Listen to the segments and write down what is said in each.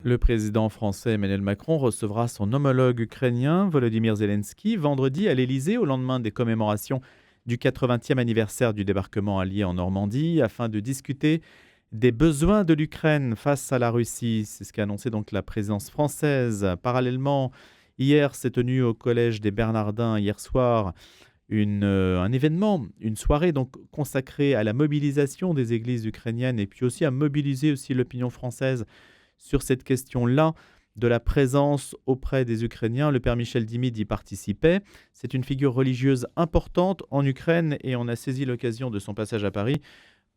Le président français Emmanuel Macron recevra son homologue ukrainien Volodymyr Zelensky vendredi à l'Élysée au lendemain des commémorations du 80e anniversaire du débarquement allié en Normandie afin de discuter des besoins de l'Ukraine face à la Russie. C'est ce qu'a annoncé donc la présidence française. Parallèlement, hier s'est tenu au Collège des Bernardins hier soir un événement, une soirée donc consacrée à la mobilisation des églises ukrainiennes et puis aussi à mobiliser aussi l'opinion française sur cette question-là de la présence auprès des Ukrainiens. Le père Michel Dimid y participait. C'est une figure religieuse importante en Ukraine et on a saisi l'occasion de son passage à Paris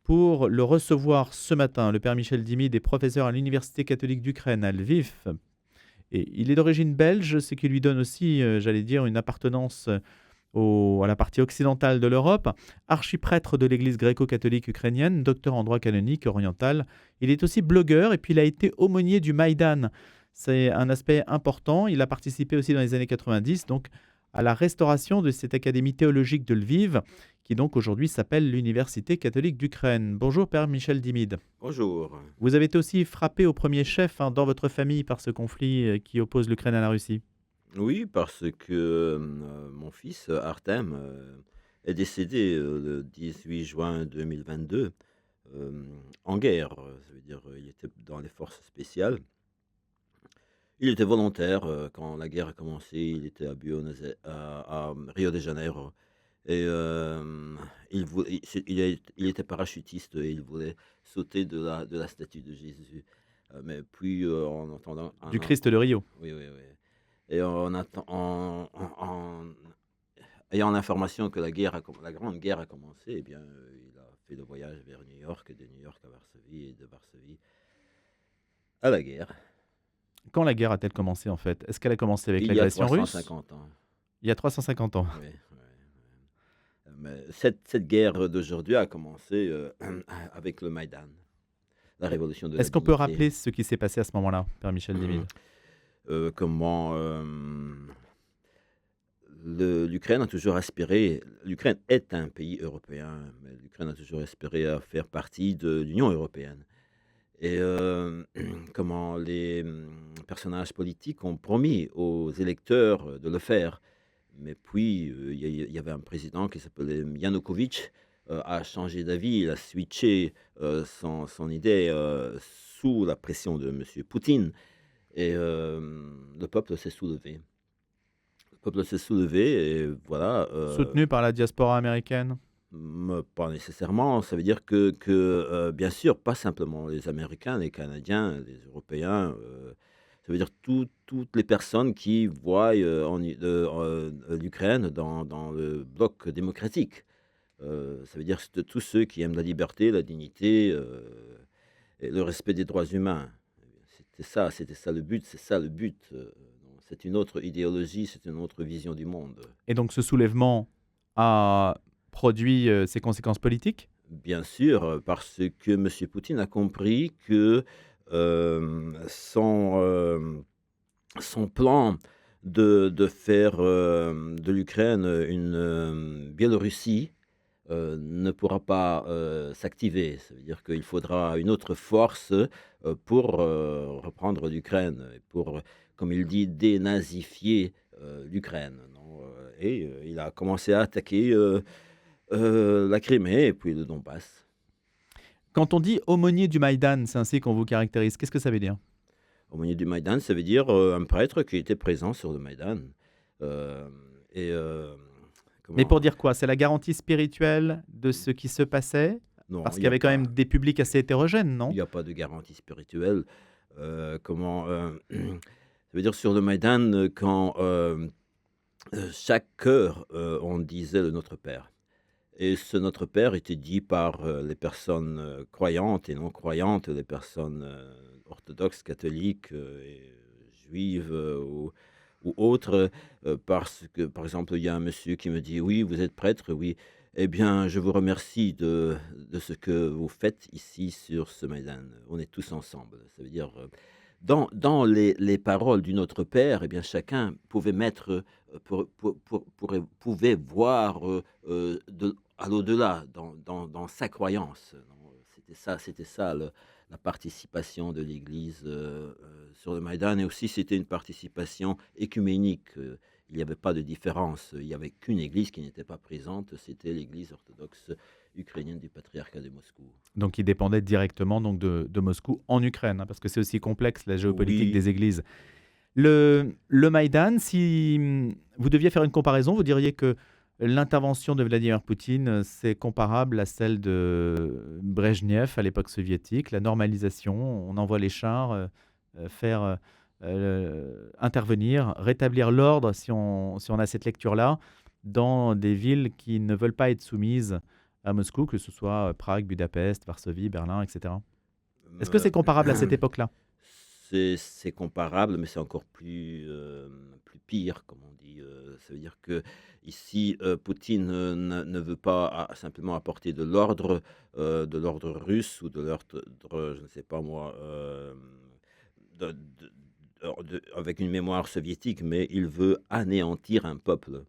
pour le recevoir ce matin. Le père Michel Dimid est professeur à l'Université catholique d'Ukraine à Lviv. Et il est d'origine belge, ce qui lui donne aussi, j'allais dire, une appartenance à la partie occidentale de l'Europe, archiprêtre de l'Église gréco-catholique ukrainienne, docteur en droit canonique oriental. Il est aussi blogueur et puis il a été aumônier du Maïdan. C'est un aspect important. Il a participé aussi dans les années 90 donc, à la restauration de cette académie théologique de Lviv, qui donc aujourd'hui s'appelle l'Université catholique d'Ukraine. Bonjour Père Michel Dimid. Bonjour. Vous avez été aussi frappé au premier chef dans votre famille par ce conflit qui oppose l'Ukraine à la Russie. Oui, parce que mon fils Artem est décédé le 18 juin 2022 en guerre. Ça veut dire il était dans les forces spéciales. Il était volontaire quand la guerre a commencé. Il était à Rio de Janeiro. Et il était parachutiste et il voulait sauter de la statue de Jésus. Mais puis, en entendant... Du Christ de Rio. Oui, oui, oui. Et en ayant l'information que la grande guerre a commencé, eh bien, il a fait le voyage vers New York, et de New York à Varsovie, et de Varsovie à la guerre, Quand la guerre a-t-elle commencé en fait? Est-ce qu'elle a commencé avec il y a l'agression russe? 350 ans. Il y a 350 ans. Oui, oui. Mais cette guerre d'aujourd'hui a commencé avec le Maïdan, la révolution de la Est-ce qu'on peut dignité. rappeler ce qui s'est passé à ce moment-là, Père Michel Dimid? Comment l'Ukraine a toujours aspiré, l'Ukraine est un pays européen, mais l'Ukraine a toujours espéré à faire partie de l'Union européenne. Et comment les personnages politiques ont promis aux électeurs de le faire. Mais puis, il y avait un président qui s'appelait Yanukovych, a changé d'avis, il a switché son idée sous la pression de Monsieur Poutine. Et le peuple s'est soulevé. Le peuple s'est soulevé et voilà. Soutenu par la diaspora américaine? Pas nécessairement. Ça veut dire que bien sûr, pas simplement les Américains, les Canadiens, les Européens. Ça veut dire toutes les personnes qui voient l'Ukraine dans le bloc démocratique. Ça veut dire tous ceux qui aiment la liberté, la dignité et le respect des droits humains. C'était ça le but, c'est ça le but. C'est une autre idéologie, c'est une autre vision du monde. Et donc ce soulèvement a produit ses conséquences politiques? Bien sûr, parce que Monsieur Poutine a compris que son plan de faire de l'Ukraine une Biélorussie ne pourra pas s'activer. Ça veut dire qu'il faudra une autre force pour reprendre l'Ukraine, et pour, comme il dit, dénazifier l'Ukraine. Non. Et il a commencé à attaquer la Crimée et puis le Donbass. Quand on dit aumônier du Maïdan, c'est ainsi qu'on vous caractérise, qu'est-ce que ça veut dire? Au milieu du Maïdan, ça veut dire un prêtre qui était présent sur le Maïdan. Euh, et Mais comment pour dire quoi? C'est la garantie spirituelle de ce qui se passait? Non, Parce qu'il y avait quand même des publics assez hétérogènes, il non? y a pas de garantie spirituelle. Comment ça veut dire sur le Maïdan, quand chaque heure, on disait le Notre Père. Et ce Notre Père était dit par les personnes croyantes et non croyantes, les personnes orthodoxes, catholiques, et juives ou autres, parce que, par exemple, il y a un monsieur qui me dit: «Oui, vous êtes prêtre?» «Oui». «Eh bien, je vous remercie de ce que vous faites ici sur ce Maïdan. On est tous ensemble». Ça veut dire, dans les paroles du Notre Père, eh bien, chacun pouvait mettre, pouvait voir, à l'au-delà, dans sa croyance, non, c'était ça la participation de l'Église sur le Maïdan, et aussi c'était une participation écuménique. Il n'y avait pas de différence. Il n'y avait qu'une Église qui n'était pas présente, c'était l'Église orthodoxe ukrainienne du patriarcat de Moscou. Donc qui dépendait directement donc de Moscou en Ukraine, hein, parce que c'est aussi complexe la géopolitique Oui, des églises. Le Maïdan, si vous deviez faire une comparaison, vous diriez que l'intervention de Vladimir Poutine, c'est comparable à celle de Brejnev à l'époque soviétique, la normalisation, on envoie les chars faire intervenir, rétablir l'ordre, si on a cette lecture-là, dans des villes qui ne veulent pas être soumises à Moscou, que ce soit Prague, Budapest, Varsovie, Berlin, etc. Est-ce que c'est euh, comparable à cette époque-là? c'est comparable, mais c'est encore plus pire, comme on dit. Ça veut dire que ici, Poutine ne veut pas simplement apporter de l'ordre russe ou de l'ordre, je ne sais pas moi, avec une mémoire soviétique, mais il veut anéantir un peuple.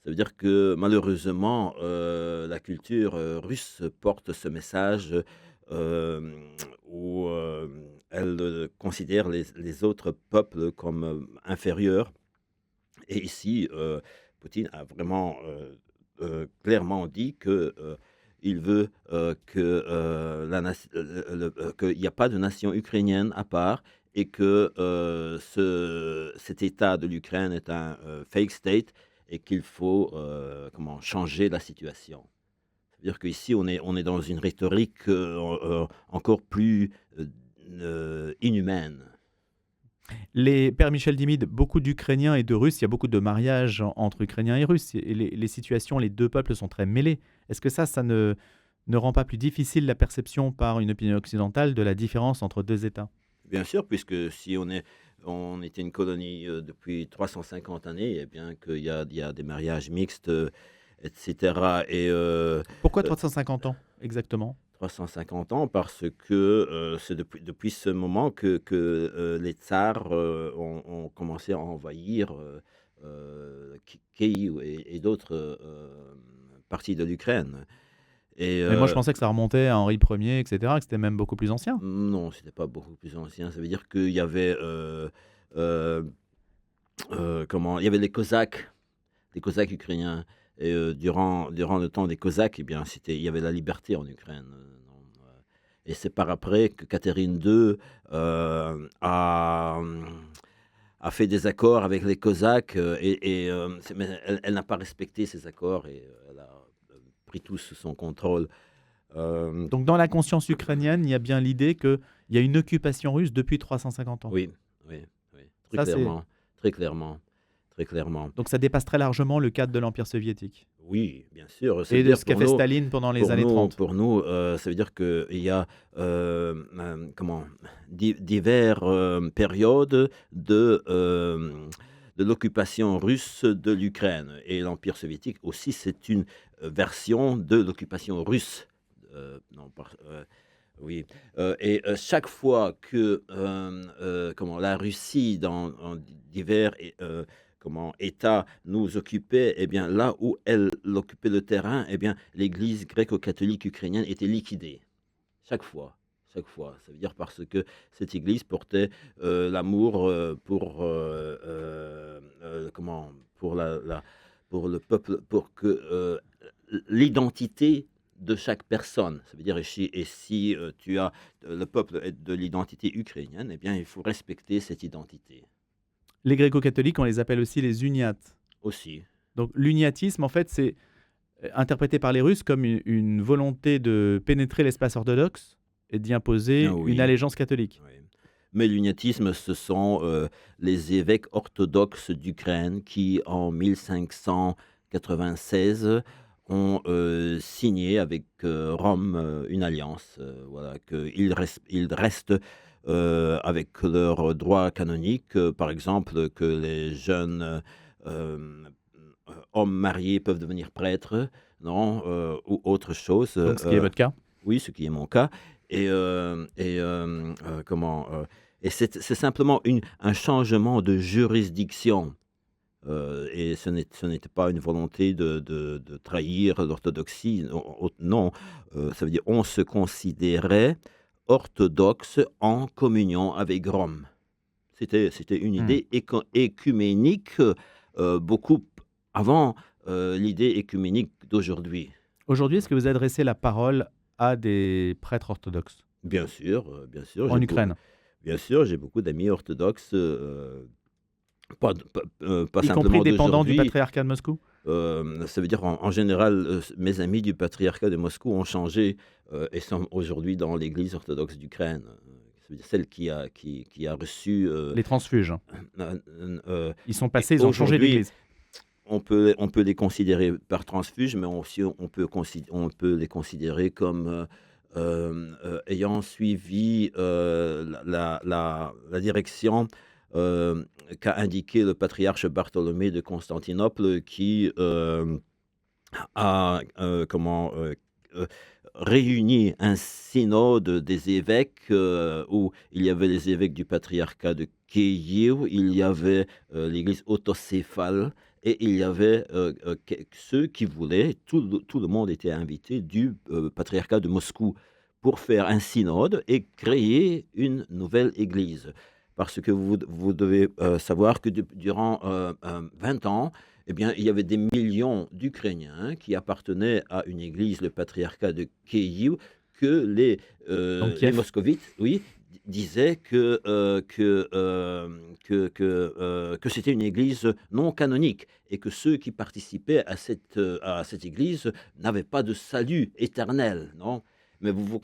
Ça veut dire que malheureusement, la culture russe porte ce message où elle considère les autres peuples comme inférieurs. Et ici, Poutine a vraiment clairement dit que il veut que qu'il n'y a pas de nation ukrainienne à part, et que cet État de l'Ukraine est un fake state, et qu'il faut changer la situation. C'est-à-dire qu'ici, on est dans une rhétorique encore plus inhumaine. Père Michel Dimid, beaucoup d'Ukrainiens et de Russes, il y a beaucoup de mariages entre Ukrainiens et Russes. Et les situations, les deux peuples sont très mêlés. Est-ce que ça ne rend pas plus difficile la perception par une opinion occidentale de la différence entre deux États? Bien sûr, puisque si on était une colonie depuis 350 années, et bien qu'il y a des mariages mixtes, etc. Et Pourquoi 350 ans exactement? 350 ans, parce que c'est depuis ce moment que les tsars ont commencé à envahir Kiev et d'autres parties de l'Ukraine. Et Mais moi, je pensais que ça remontait à Henri Ier, etc., que c'était même beaucoup plus ancien. non, c'était pas beaucoup plus ancien. Ça veut dire qu'il y avait euh, il y avait les Cosaques ukrainiens. Et durant le temps des Cosaques, eh bien, il y avait la liberté en Ukraine. Non, et c'est par après que Catherine II a fait des accords avec les Cosaques, mais elle n'a pas respecté ces accords, et elle a pris tout sous son contrôle. Euh, Donc, dans la conscience ukrainienne, il y a bien l'idée qu'il y a une occupation russe depuis 350 ans. oui, oui, oui, très Ça, c'est... clairement, très clairement, très clairement. Donc, ça dépasse très largement le cadre de l'Empire soviétique Oui, bien sûr. Ça et veut de dire ce qu'a fait Staline pendant les années 30. ça veut dire qu'il y a divers périodes de l'occupation russe de l'Ukraine, et l'Empire soviétique aussi, c'est une version de l'occupation russe. Non, oui, et chaque fois que la Russie en divers États nous occupait, eh bien là où elle occupait le terrain, eh bien l'Église gréco-catholique ukrainienne était liquidée. Chaque fois. Chaque fois. Ça veut dire parce que cette Église portait l'amour pour pour le peuple, pour que l'identité de chaque personne. Ça veut dire, et si tu as le peuple est de l'identité ukrainienne, eh bien il faut respecter cette identité Les gréco-catholiques, on les appelle aussi les uniates. aussi. Donc, l'uniatisme, en fait, c'est interprété par les Russes comme une volonté de pénétrer l'espace orthodoxe et d'y imposer Ah une oui. allégeance catholique. Oui. Mais l'uniatisme, ce sont les évêques orthodoxes d'Ukraine qui, en 1596, ont signé avec Rome une alliance, voilà, qu'ils restent avec leurs droits canoniques, par exemple, que les jeunes euh, hommes mariés peuvent devenir prêtres, non, ou autre chose. Donc, ce qui est votre cas. Oui, ce qui est mon cas. Et c'est simplement un changement de juridiction. Et ce n'était pas une volonté de trahir l'orthodoxie. Non, ça veut dire on se considérait orthodoxe en communion avec Rome. C'était une Mmh. idée écuménique, beaucoup avant, l'idée écuménique d'aujourd'hui. Aujourd'hui, est-ce que vous adressez la parole à des prêtres orthodoxes Bien sûr, en Ukraine, j'ai beaucoup d'amis orthodoxes, pas y compris simplement dépendants du d'aujourd'hui. patriarcat de Moscou? Ça veut dire en général, mes amis du patriarcat de Moscou ont changé, et sont aujourd'hui dans l'Église orthodoxe d'Ukraine, ça veut dire celle qui a reçu, Les transfuges, hein. Ils sont et passés, ils ont changé aujourd'hui, d'église. on peut les considérer par transfuges, mais aussi on peut les considérer comme, ayant suivi, la direction, qu'a indiqué le patriarche Bartholomée de Constantinople qui, a, heu, réuni un synode des évêques, où il y avait les évêques du patriarcat de Kiev, il y avait, l'église autocéphale et il y avait, ceux qui voulaient, tout le monde était invité du, patriarcat de Moscou pour faire un synode et créer une nouvelle église. Parce que vous devez, savoir que durant, 20 ans, eh bien, il y avait des millions d'Ukrainiens qui appartenaient à une église, le patriarcat de Kiev, que Donc les Kiev. moscovites, oui, disaient que c'était une église non canonique et que ceux qui participaient à cette église n'avaient pas de salut éternel, non? Mais vous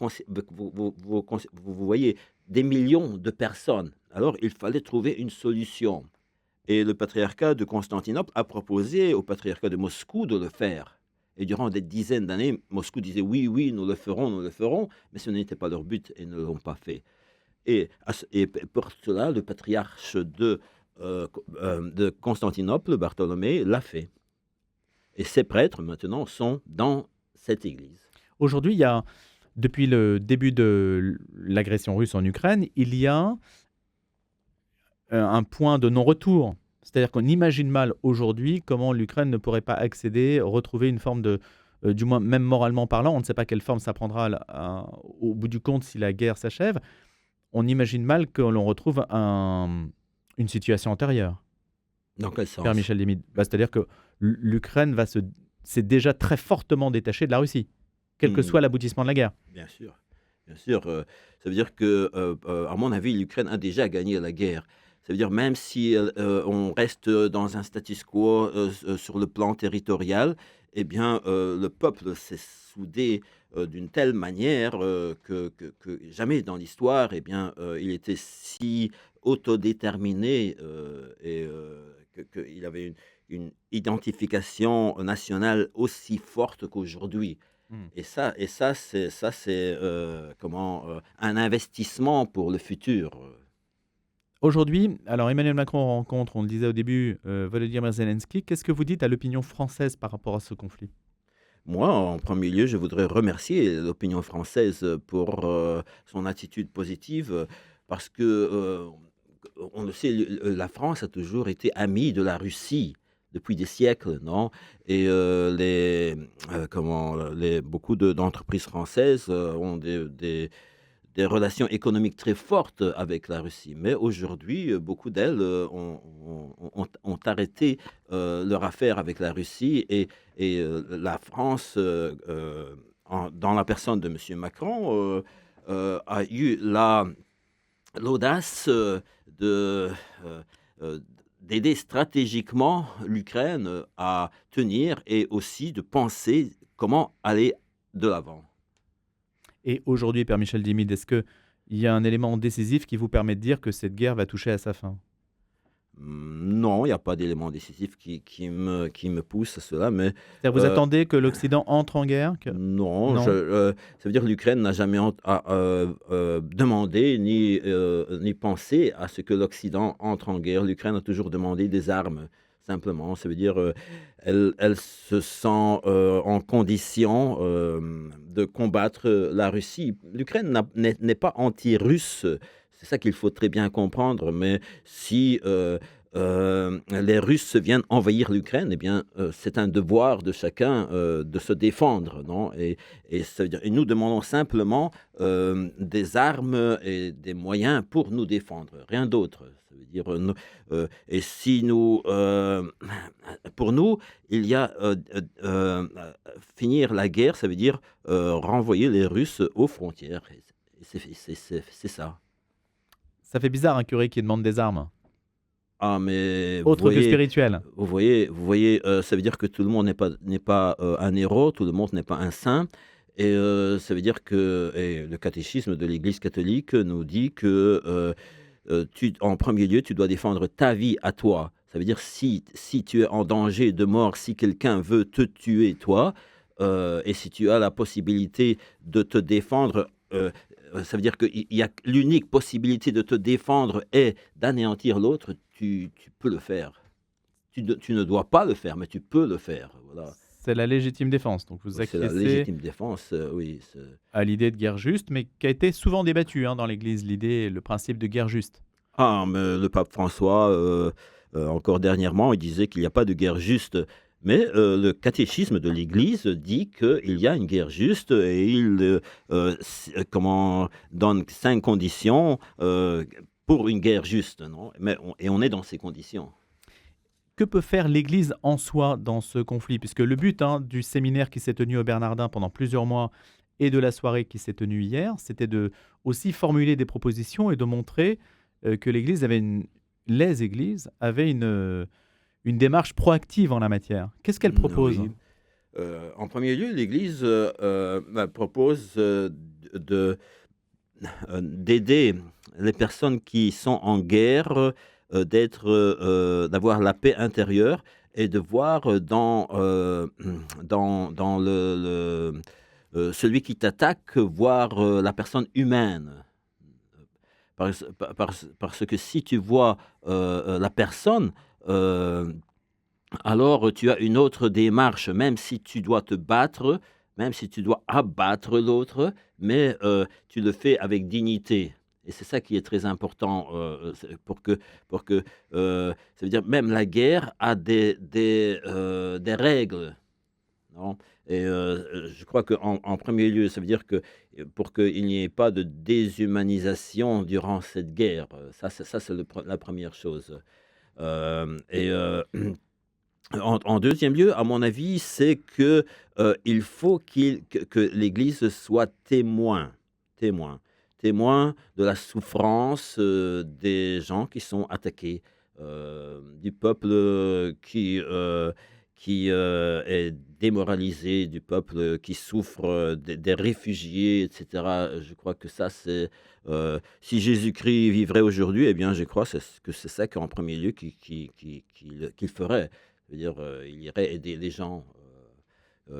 voyez des millions de personnes. Alors, il fallait trouver une solution. Et le patriarcat de Constantinople a proposé au patriarcat de Moscou de le faire. Et durant des dizaines d'années, Moscou disait: «Oui, oui, nous le ferons», mais ce n'était pas leur but et ne l'ont pas fait. Pour cela, le patriarche de Constantinople, Bartholomée, l'a fait. Et ces prêtres, maintenant, sont dans cette église. Aujourd'hui, il y a, depuis le début de l'agression russe en Ukraine, il y a un point de non-retour. C'est-à-dire qu'on imagine mal aujourd'hui comment l'Ukraine ne pourrait pas accéder, retrouver une forme de, du moins même moralement parlant, on ne sait pas quelle forme ça prendra au bout du compte si la guerre s'achève. On imagine mal que l'on retrouve une situation antérieure, Dans quel Père sens? Michel Demide. Bah, c'est-à-dire que l'Ukraine s'est déjà très fortement détachée de la Russie, quel que soit Mmh. l'aboutissement de la guerre. Bien sûr, bien sûr, ça veut dire que, à mon avis, l'Ukraine a déjà gagné la guerre. Ça veut dire même si, on reste, dans un status quo, sur le plan territorial, eh bien, le peuple s'est soudé, d'une telle manière, que jamais dans l'histoire, eh bien, il était si autodéterminé, que qu'il avait une identification nationale aussi forte qu'aujourd'hui. Mmh. C'est, un investissement pour le futur. Aujourd'hui, alors Emmanuel Macron rencontre, on le disait au début, Volodymyr Zelensky. Qu'est-ce que vous dites à l'opinion française par rapport à ce conflit? Moi, en premier lieu, je voudrais remercier l'opinion française pour, son attitude positive, parce que, on le sait, la France a toujours été amie de la Russie depuis des siècles, non? Et beaucoup d'entreprises françaises, ont des relations économiques très fortes avec la Russie. Mais aujourd'hui, beaucoup d'elles, ont arrêté, leur affaire avec la Russie et la France, dans la personne de monsieur Macron, a eu l'audace, de, heu d'aider stratégiquement l'Ukraine, à tenir et aussi de penser comment aller de l'avant. Et aujourd'hui, Père Michel Dimide, est-ce qu'il y a un élément décisif qui vous permet de dire que cette guerre va toucher à sa fin? Non, il n'y a pas d'élément décisif qui me pousse à cela, mais C'est-à-dire vous heu, attendez que l'Occident entre en guerre? non, Non? ça veut dire que l'Ukraine n'a jamais demandé ni pensé à ce que l'Occident entre en guerre. L'Ukraine a toujours demandé des armes, simplement. Ça veut dire, elle se sent, en condition, de combattre, la Russie. L'Ukraine n'est pas anti-russe, c'est ça qu'il faut très bien comprendre, mais si, les Russes viennent envahir l'Ukraine, eh bien, c'est un devoir de chacun, de se défendre, non? Et ça veut dire et nous demandons simplement, des armes et des moyens pour nous défendre, rien d'autre. Ça veut dire, et si nous, pour nous, il y a, finir la guerre, ça veut dire, renvoyer les Russes aux frontières et c'est ça. Ça fait bizarre un curé qui demande des armes, Ah mais autres que spirituelles. ça veut dire que tout le monde n'est pas, un héros, tout le monde n'est pas un saint et ça veut dire que et le catéchisme de l'Église catholique nous dit que, tu en premier lieu, tu dois défendre ta vie à toi. Ça veut dire si tu es en danger de mort, si quelqu'un veut te tuer toi, et si tu as la possibilité de te défendre, ça veut dire qu'il y a l'unique possibilité de te défendre est d'anéantir l'autre, tu peux le faire. Tu ne dois pas le faire, mais tu peux le faire, voilà. C'est la légitime défense. Donc vous Oui, c'est la acquiescez légitime défense, oui, c'est à l'idée de guerre juste, mais qui a été souvent débattue dans l'Église, l'idée, le principe de guerre juste. mais le pape François, encore dernièrement, il disait qu'il n'y a pas de guerre juste, mais le catéchisme de l'Église dit qu'il y a une guerre juste et il, donne 5 conditions, pour une guerre juste, non? Mais on est dans ces conditions. Que peut faire l'Église en soi dans ce conflit? Puisque le but du séminaire qui s'est tenu au Bernardin pendant plusieurs mois et de la soirée qui s'est tenue hier, c'était de aussi formuler des propositions et de montrer que les églises avaient une démarche proactive en la matière. Qu'est-ce qu'elles proposent? Oui. En premier lieu, l'Église, propose, d'aider les personnes qui sont en guerre, d'avoir la paix intérieure et de voir, dans celui qui t'attaque, voir, la personne humaine. Parce que si tu vois, la personne, heu alors tu as une autre démarche, même si tu dois te battre, même si tu dois abattre l'autre, mais tu le fais avec dignité et c'est ça qui est très important, c'est pour que, ça veut dire même la guerre a des règles, non? Et je crois qu'en 1er lieu, ça veut dire que, pour qu'il n'y ait pas de déshumanisation durant cette guerre, ça c'est la première chose, et en 2e lieu, à mon avis, c'est que, il faut que l'Église soit témoin témoin de la souffrance, des gens qui sont attaqués, du peuple, qui est démoralisé, du peuple qui souffre, des réfugiés et cetera. Je crois que ça, c'est, si Jésus-Christ vivrait aujourd'hui, eh bien, je crois que c'est ça qu'en premier lieu qu'il ferait. Je veux dire, il irait aider les gens,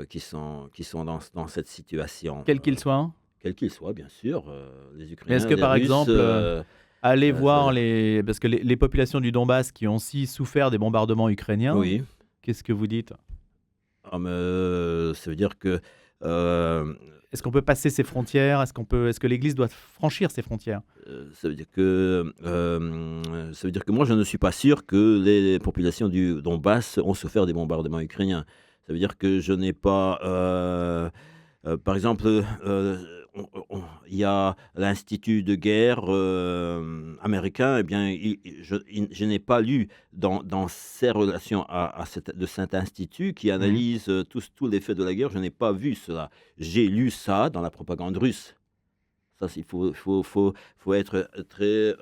qui sont dans cette situation, Quel qu'il soit. quels qu'ils soient, bien sûr, les Mais est-ce Ukrainiens, que les par Russes, exemple, aller voir ça parce que les populations du Donbass qui ont aussi souffert des bombardements ukrainiens, oui. qu'est-ce que vous dites? Ah mais, ça veut dire que, hem, Est-ce qu'on peut passer ces frontières? Est-ce que l'Église doit franchir ces frontières? ça veut dire que moi, je ne suis pas sûr que les populations du Donbass ont souffert des bombardements ukrainiens. Ça veut dire que je n'ai pas, par exemple, il y a l'Institut de guerre, américain, eh bien, je n'ai pas lu dans ses relations de cet institut qui Mmh. analyse, tous les faits de la guerre, je n'ai pas vu cela. J'ai lu ça dans la propagande russe. Ça, il faut être, très,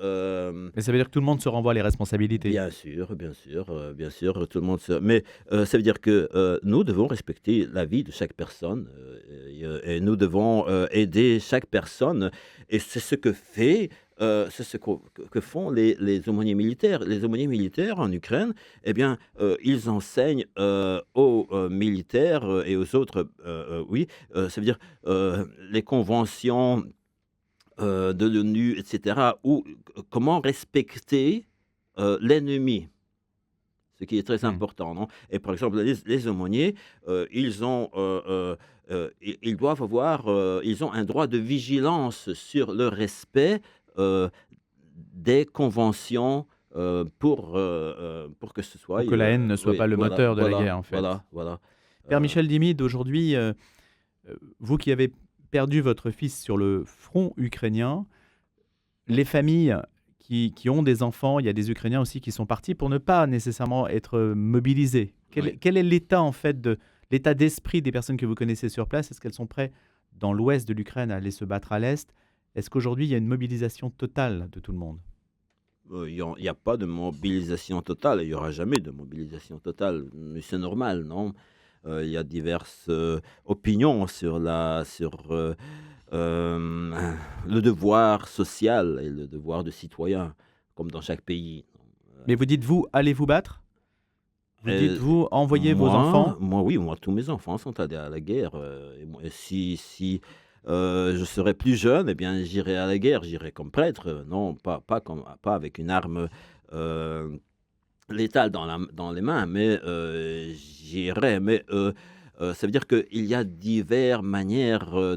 Mais ça veut dire que tout le monde se renvoie les responsabilités. bien sûr, tout le monde se mais ça veut dire que, nous devons respecter la vie de chaque personne, et nous devons, aider chaque personne et c'est ce que fait, c'est ce que font les aumôniers militaires. Les aumôniers militaires en Ukraine, eh bien, ils enseignent, aux, militaires, et aux autres, oui, ça veut dire, les conventions de l'ONU et cetera, ou comment respecter, l'ennemi, ce qui est très Mmh. important, non? Et par exemple, les aumôniers, ils doivent avoir, ils ont un droit de vigilance sur le respect, heu, des conventions, pour que ce soit, Pour que la haine ne soit oui, pas le voilà, moteur de la voilà, guerre, en fait. voilà, voilà. Père Euh, Michel Dimid, aujourd'hui, vous qui avez perdu votre fils sur le front ukrainien, les familles qui ont des enfants, il y a des Ukrainiens aussi qui sont partis pour ne pas nécessairement être mobilisés. oui. Quel est l'état en fait l'état d'esprit des personnes que vous connaissez sur place? Est-ce qu'elles sont prêtes dans l'ouest de l'Ukraine à aller se battre à l'est? Est-ce qu'aujourd'hui il y a une mobilisation totale de tout le monde? Il y a pas de mobilisation totale, il y aura jamais de mobilisation totale, mais c'est normal, non? Il y a diverses, opinions hem, le devoir social et le devoir de citoyen, comme dans chaque pays. Mais vous dites vous, allez vous battre? Vous dites Heu, vous, envoyez vos moi enfants? moi oui, moi tous mes enfants sont allés à la guerre, et moi et je serais plus jeune, eh bien j'irais à la guerre, j'irais comme prêtre, non pas avec une arme, heu, létale dans les mains, mais j'irais, mais ça veut dire qu'il y a diverses manières,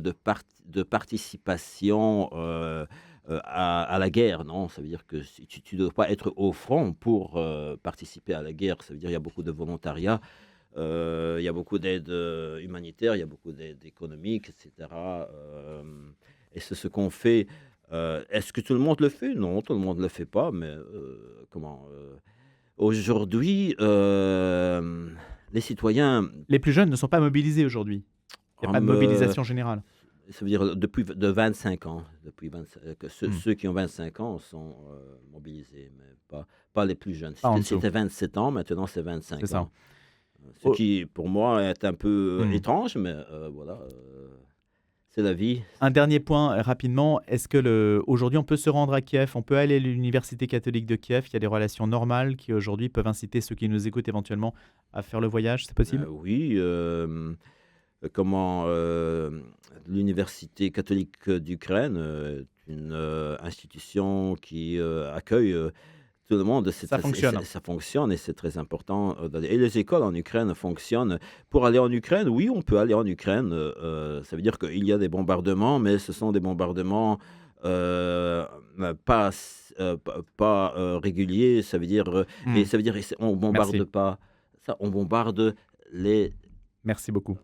de participation, à la guerre, non? Ça veut dire que si tu dois pas être au front pour, participer à la guerre. Ça veut dire il y a beaucoup de volontariat, il y a beaucoup d'aide, humanitaire, il y a beaucoup d'aide économique et cetera, et c'est ce qu'on fait. Est-ce que tout le monde le fait? Non, tout le monde le fait pas, mais aujourd'hui, les citoyens, Les plus jeunes ne sont pas mobilisés aujourd'hui. Il n'y a pas de hem, mobilisation générale. ça veut dire depuis de 25 ans, depuis 25 que Hmm, ceux qui ont 25 ans sont, mobilisés, mais pas les plus jeunes. pas en dessous, C'était 27 ans, maintenant c'est c'est 25 ça. ans. Ce Oh, qui, pour moi, est un peu hmm. étrange, mais voilà, c'est la vie. Un dernier point rapidement, est-ce que aujourd'hui on peut se rendre à Kiev, on peut aller à l'université catholique de Kiev, il y a des relations normales qui aujourd'hui peuvent inciter ceux qui nous écoutent éventuellement à faire le voyage, c'est possible? Oui, l'université catholique d'Ukraine, est une, institution qui, accueille, tout le monde. Ça fonctionne. Ça fonctionne et c'est très important, d'aller, et les écoles en Ukraine fonctionnent. Pour aller en Ukraine, oui, on peut aller en Ukraine, ça veut dire qu'il y a des bombardements, mais ce sont des bombardements, réguliers. Ça veut dire, Hmm. et ça veut dire on bombarde Merci, pas ça, on bombarde les merci beaucoup.